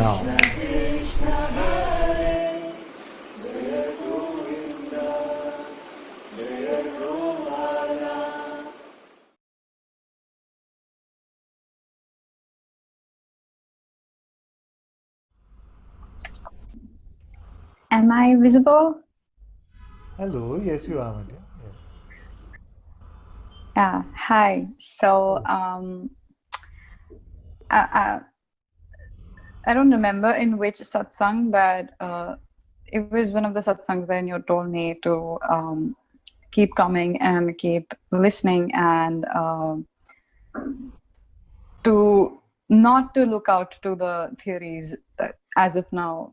now. Am I visible? Hello, yes, you are, my dear. Yeah. Yeah. Hi. So, I I don't remember in which satsang, but it was one of the satsangs when you told me to keep coming and keep listening and to not to look out to the theories as of now,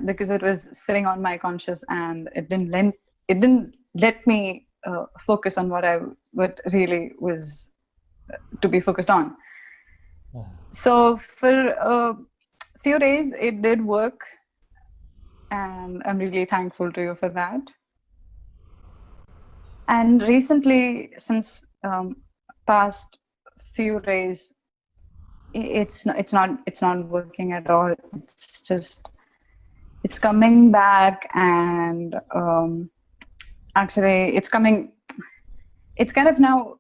because it was sitting on my conscious and it didn't let me focus on what really was to be focused on. Yeah. So for a few days, it did work, and I'm really thankful to you for that. And recently, since past few days, it's not working at all. It's just it's coming back, and actually, It's kind of now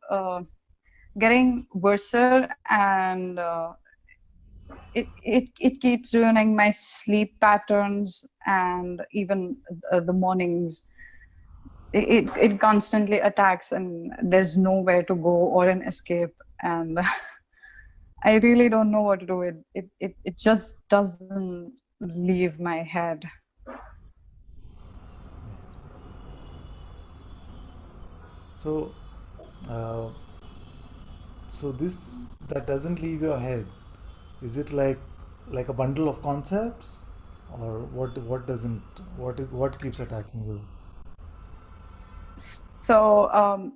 getting worse, and it keeps ruining my sleep patterns and even the mornings. It constantly attacks, and there's nowhere to go or an escape, and I really don't know what to do. It just doesn't leave my head. So, uh, so this that doesn't leave your head. Is it like a bundle of concepts, or what? What doesn't? What keeps attacking you? So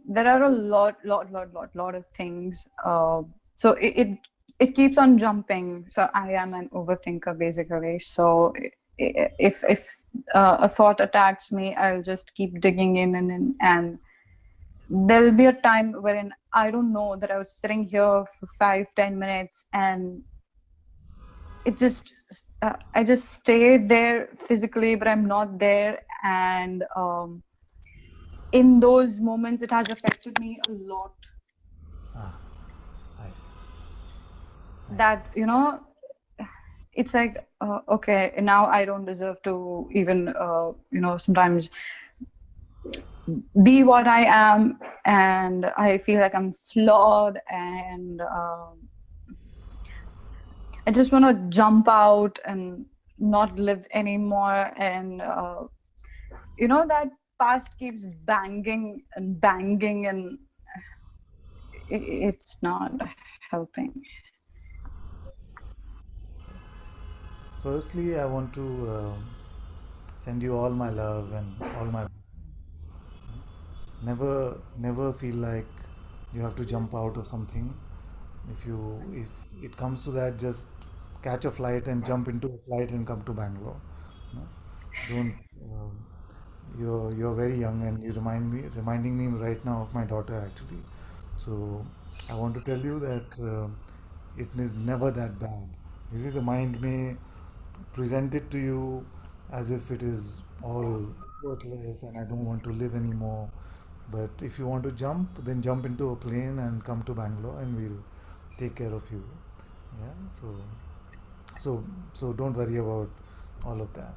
there are a lot of things. So it keeps on jumping. So I am an overthinker basically. So if a thought attacks me, I'll just keep digging in and there'll be a time wherein I don't know that I was sitting here for 5-10 minutes, and it just I just stay there physically, but I'm not there, and in those moments it has affected me a lot, Ah, I see. I see. that it's like okay, now I don't deserve to even sometimes be what I am, and I feel like I'm flawed, and I just want to jump out and not live anymore, and that past keeps banging and banging, and it's not helping. Firstly, I want to send you all my love and all my. Never feel like you have to jump out of something. If it comes to that, just catch a flight and jump into a flight and come to Bangalore. No? Don't. You're very young, and you reminding me right now of my daughter actually. So I want to tell you that it is never that bad. You see, the mind may present it to you as if it is all worthless and I don't want to live anymore. But if you want to jump, then jump into a plane and come to Bangalore, and we'll take care of you. Yeah. So so don't worry about all of that.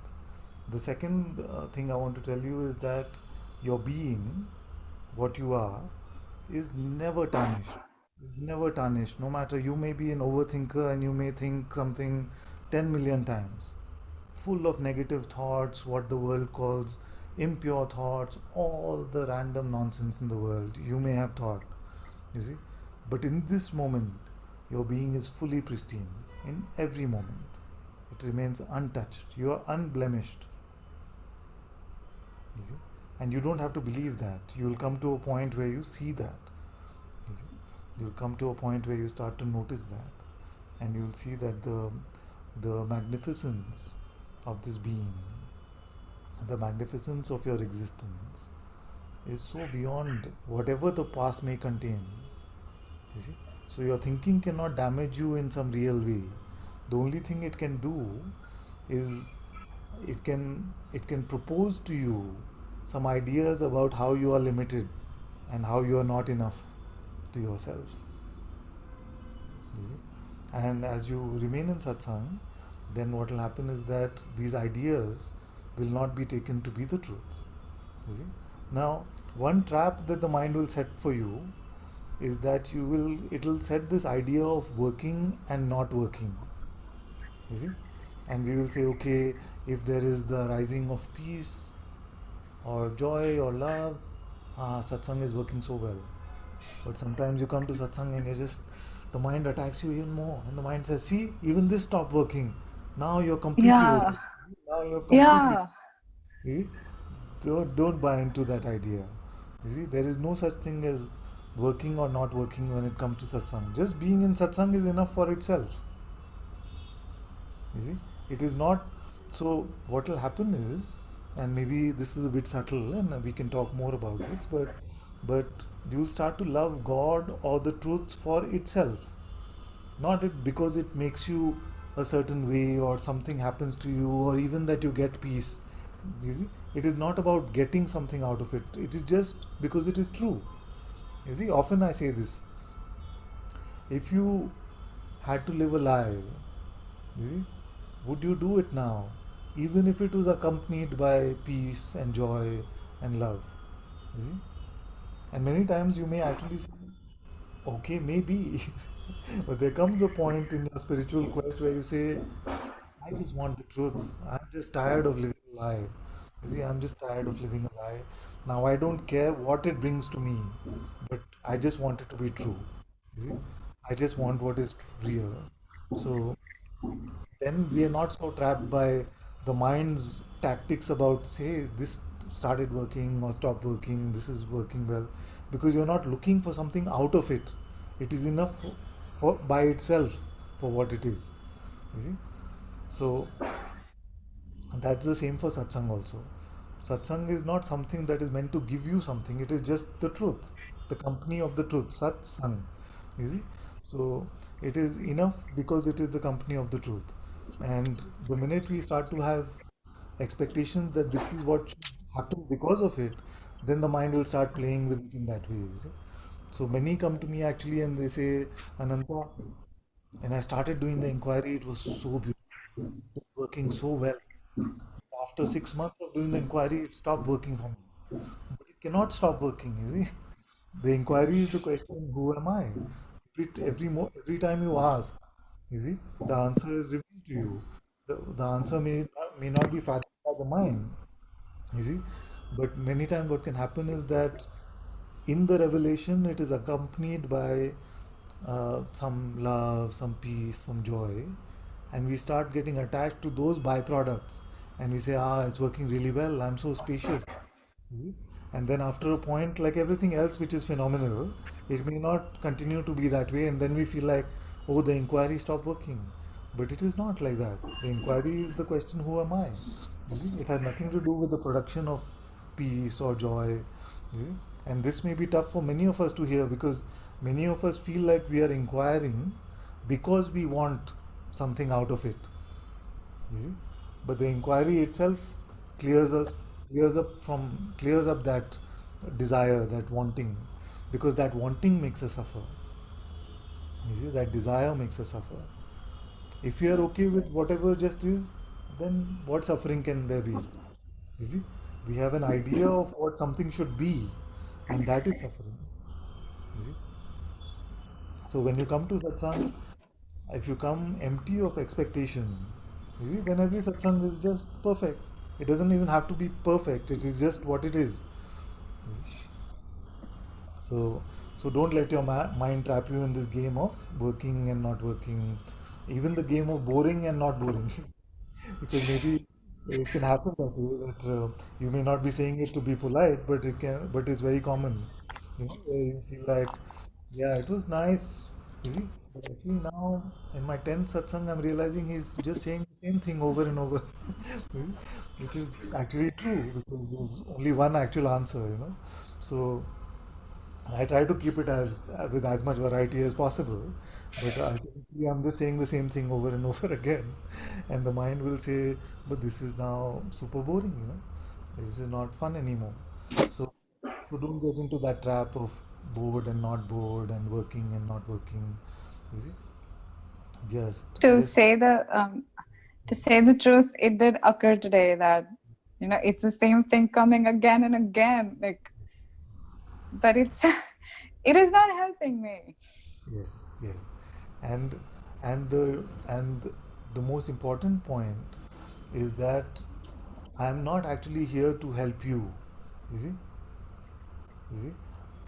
The second thing I want to tell you is that your being, what you are, is never tarnished. Is never tarnished. No matter, you may be an overthinker and you may think something 10 million times, full of negative thoughts, what the world calls impure thoughts, all the random nonsense in the world you may have thought, you see. But in this moment, your being is fully pristine in every moment. It remains untouched. You are unblemished, you see. And you don't have to believe that. You will come to a point where you see that. You see? You'll come to a point where you start to notice that, and you'll see that the magnificence of this being, the magnificence of your existence, is so beyond whatever the past may contain. You see? So your thinking cannot damage you in some real way. The only thing it can do is it can propose to you some ideas about how you are limited and how you are not enough to yourself. You see? And as you remain in satsang, then what will happen is that these ideas will not be taken to be the truth. You see? Now, one trap that the mind will set for you is that it'll set this idea of working and not working. You see? And we will say, okay, if there is the rising of peace or joy or love, satsang is working so well. But sometimes you come to satsang and the mind attacks you even more. And the mind says, see, even this stopped working. Now you're completely Yeah. okay. Now you're completely. Yeah. See? Don't buy into that idea. You see, there is no such thing as working or not working when it comes to satsang. Just being in satsang is enough for itself. You see, it is not. So what will happen is, and maybe this is a bit subtle, and we can talk more about this, but you start to love God or the truth for itself, not it because it makes you a certain way or something happens to you or even that you get peace. You see, it is not about getting something out of it. It is just because it is true. You see, often I say this: if you had to live a lie, you see, would you do it now, even if it was accompanied by peace and joy and love? You see, and many times you may actually say, okay, maybe, but there comes a point in your spiritual quest where you say, I just want the truth. I'm just tired of living a lie. You see, I'm just tired of living a lie. Now I don't care what it brings to me, but I just want it to be true. You see, I just want what is real. So then we are not so trapped by the mind's tactics about say this started working or stopped working, this is working well, because you're not looking for something out of it. It is enough for by itself for what it is. You see, so that's the same for satsang also. Satsang is not something that is meant to give you something, it is just the truth, the company of the truth, satsang. You see? So it is enough because it is the company of the truth. And the minute we start to have expectations that this is what should happen because of it, then the mind will start playing with it in that way. You see? So many come to me actually and they say, Ananta, when I started doing the inquiry, it was so beautiful, it was working so well. After 6 months of doing the inquiry, it stopped working for me. But it cannot stop working, you see. The inquiry is the question, who am I? Every time you ask, you see, the answer is revealed to you. The answer may not be fathomed by the mind, you see. But many times what can happen is that in the revelation, it is accompanied by some love, some peace, some joy, and we start getting attached to those byproducts, and we say, it's working really well. I'm so spacious. Mhm. And then after a point, like everything else which is phenomenal, it may not continue to be that way, and then we feel like, oh, the inquiry stopped working. But it is not like that. The inquiry is the question, who am I? You see, it has nothing to do with the production of peace or joy. You see? And this may be tough for many of us to hear because many of us feel like we are inquiring because we want something out of it. You see? But the inquiry itself clears us clears up that desire, that wanting, because that wanting makes us suffer. You see, that desire makes us suffer. If you are okay with whatever just is, then what suffering can there be? You see, we have an idea of what something should be, and that is suffering. You see, so when you come to satsang, if you come empty of expectation, you see, then every satsang is just perfect. It doesn't even have to be perfect. It is just what it is. So, so don't let your mind trap you in this game of working and not working, even the game of boring and not boring, because maybe it can happen that way that you may not be saying it to be polite, but it's very common. You know, where you feel like, yeah, it was nice, you see, but actually now in my 10th satsang, I'm realizing he's just saying the same thing over and over, which is actually true because there's only one actual answer, you know. So I try to keep it as with as much variety as possible, but ultimately I'm just saying the same thing over and over again, and the mind will say, "But this is now super boring, you know. This is not fun anymore." So, so don't get into that trap of bored and not bored and working and not working. You see, just To just say the to say the truth, it did occur today that it's the same thing coming again and again. Like, but it's it is not helping me. yeah, yeah, and and the most important point is that I'm not actually here to help you. You see, you see,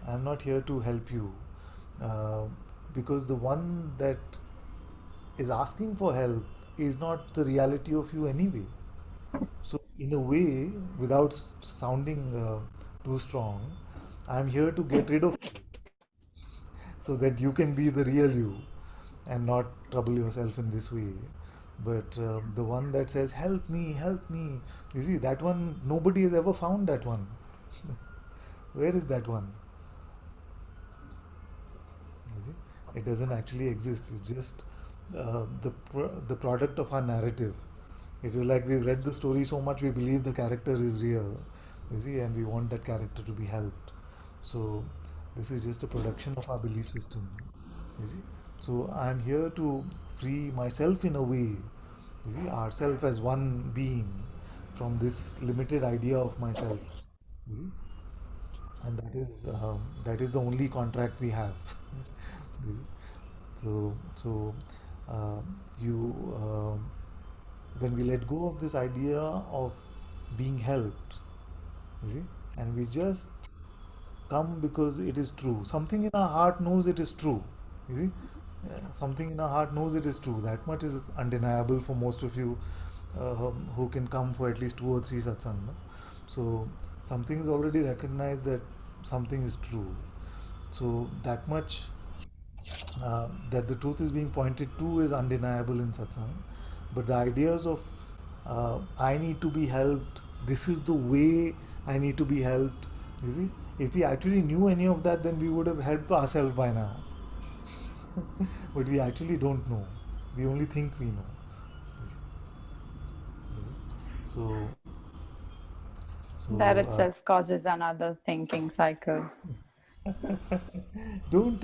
I'm not here to help you, uh, because the one that is asking for help is not the reality of you anyway. So, in a way, without sounding too strong, I'm here to get rid of you so that you can be the real you and not trouble yourself in this way. But the one that says, help me, you see, that one, nobody has ever found that one. Where is that one? You see, it doesn't actually exist. It's just the product of our narrative. It is like we've read the story so much we believe the character is real. You see, and we want that character to be helped. So this is just a production of our belief system. You see, so I'm here to free myself in a way. You see, ourself as one being from this limited idea of myself. You see, and that is the only contract we have. So you when we let go of this idea of being helped, you see, and we just come because it is true. Something in our heart knows it is true. You see, something in our heart knows it is true. That much is undeniable for most of you who can come for at least two or three satsang. No? So something is already recognized that something is true. So that much that the truth is being pointed to is undeniable in satsang. But the ideas of I need to be helped, this is the way I need to be helped. You see, if we actually knew any of that, then we would have helped ourselves by now. But we actually don't know. We only think we know. You see. So, That so itself causes another thinking cycle. don't.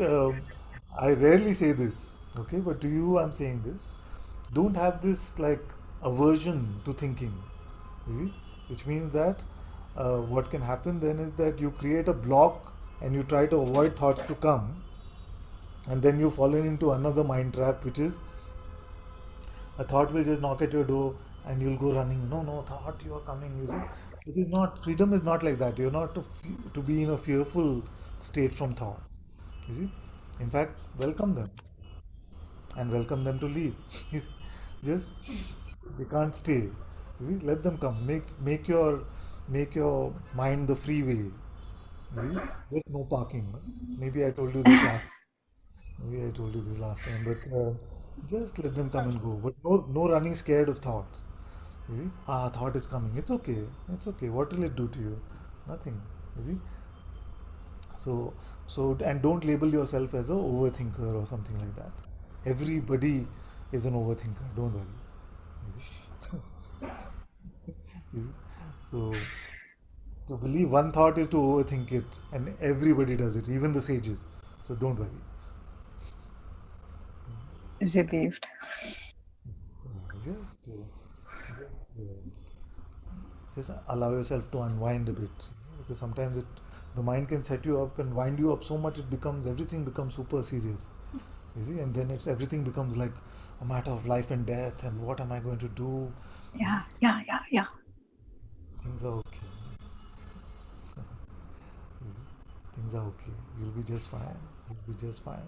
I rarely say this, okay, but to you, I'm saying this. Don't have this like aversion to thinking, you see, which means that what can happen then is that you create a block and you try to avoid thoughts to come, and then you fallen into another mind trap, which is a thought will just knock at your door and you'll go running. No, no, thought, you are coming. You see, it is not, freedom is not like that. You're not to be in a fearful state from thought. You see, in fact, welcome them and welcome them to leave. Just they can't stay. You see, let them come. Make your mind the freeway. You see, there's no parking. Maybe I told you this last. Maybe I told you this last time, but just let them come and go. But no running scared of thoughts. You see, thought is coming. It's okay. It's okay. What will it do to you? Nothing. You see. So and don't label yourself as a overthinker or something like that. Everybody is an overthinker. Don't worry. You see. You see? So to believe one thought is to overthink it, and everybody does it, even the sages. So don't worry. Relieved. Just allow yourself to unwind a bit, because sometimes the mind can set you up and wind you up so much it becomes everything becomes super serious. You see, and then it's everything becomes like a matter of life and death, and what am I going to do? You see, Yeah, yeah, yeah, yeah. things are okay. You see, things are okay. You'll be just fine. You'll be just fine.